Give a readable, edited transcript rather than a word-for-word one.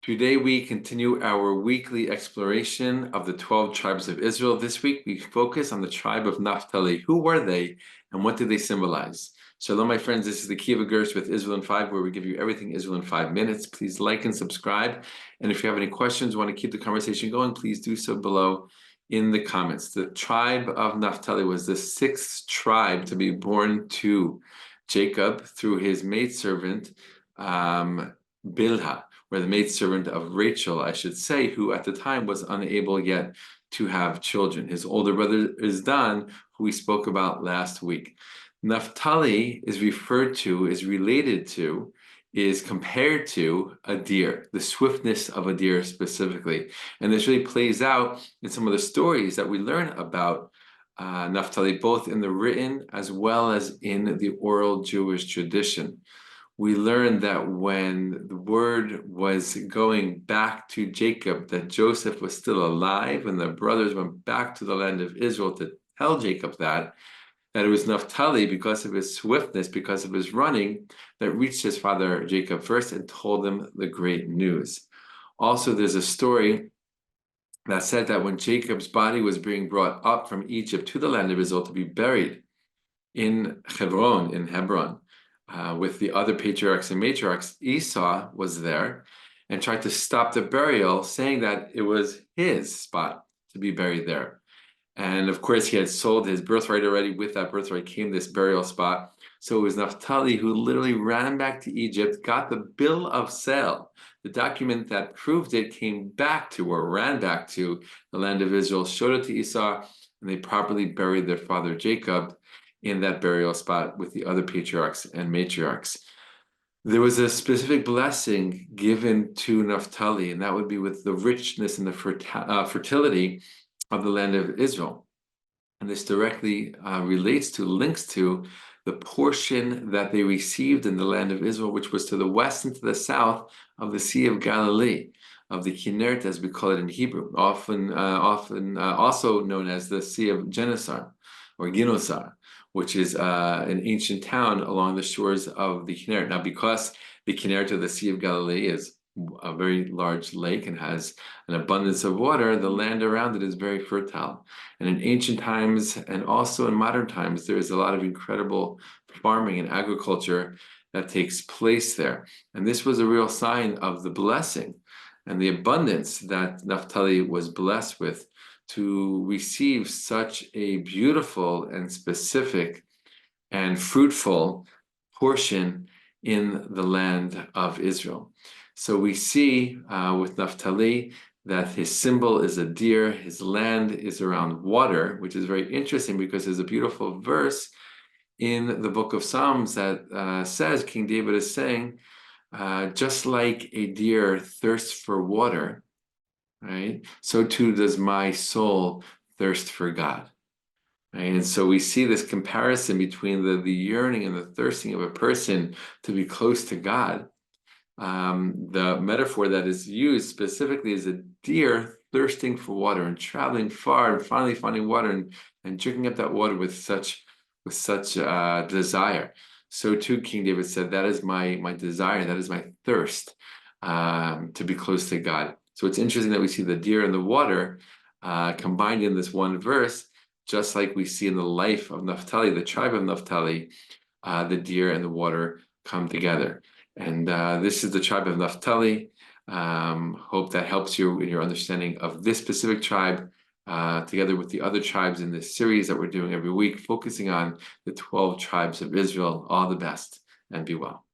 Today we continue our weekly exploration of the 12 tribes of Israel. This week we focus on the tribe of Naftali. Who were they and what did they symbolize? Shalom, my friends. This is the Akiva Gersh with Israel in 5, where we give you everything Israel in 5 minutes. Please like and subscribe. And if you have any questions, want to keep the conversation going, please do so below in the comments. The tribe of Naftali was the 6th tribe to be born to Jacob through his maidservant, Bilhah, or the maidservant of Rachel, I should say, who at the time was unable yet to have children. His older brother is Dan, who we spoke about last week. Naphtali is referred to, is related to, is compared to a deer, the swiftness of a deer specifically. And this really plays out in some of the stories that we learn about Naphtali, both in the written as well as in the oral Jewish tradition. We learned that when the word was going back to Jacob that Joseph was still alive, and the brothers went back to the land of Israel to tell Jacob that it was Naphtali, because of his swiftness, because of his running, that reached his father Jacob first and told him the great news. Also, there's a story that said that when Jacob's body was being brought up from Egypt to the land of Israel to be buried in Hebron, with the other patriarchs and matriarchs, Esau was there and tried to stop the burial, saying that it was his spot to be buried there. And of course, he had sold his birthright already. With that birthright came this burial spot. So it was Naphtali who literally ran back to Egypt, got the bill of sale, the document that proved it, came back to, or ran back to, the land of Israel, showed it to Esau, and they properly buried their father Jacob in that burial spot with the other patriarchs and matriarchs. There was a specific blessing given to Naphtali, and that would be with the richness and the fertility of the land of Israel. And this directly links to the portion that they received in the land of Israel, which was to the west and to the south of the Sea of Galilee, of the Kinneret, as we call it in Hebrew, often also known as the Sea of Genesar, or Ginosar, which is an ancient town along the shores of the Kinneret. Now, because the Kinneret, or the Sea of Galilee, is a very large lake and has an abundance of water, the land around it is very fertile. And in ancient times, and also in modern times, there is a lot of incredible farming and agriculture that takes place there. And this was a real sign of the blessing and the abundance that Naphtali was blessed with, to receive such a beautiful and specific and fruitful portion in the land of Israel. So we see with Naphtali that his symbol is a deer, his land is around water, which is very interesting because there's a beautiful verse in the book of Psalms that says, King David is saying, just like a deer thirsts for water, right? So too does my soul thirst for God. Right? And so we see this comparison between the yearning and the thirsting of a person to be close to God. The metaphor that is used specifically is a deer thirsting for water and traveling far and finally finding water and drinking up that water with such desire. So too, King David said, that is my desire, that is my thirst, to be close to God. So it's interesting that we see the deer and the water combined in this one verse, just like we see in the life of Naphtali, the tribe of Naphtali, the deer and the water come together. And this is the tribe of Naphtali. Hope that helps you in your understanding of this specific tribe, together with the other tribes in this series that we're doing every week, focusing on the 12 tribes of Israel. All the best and be well.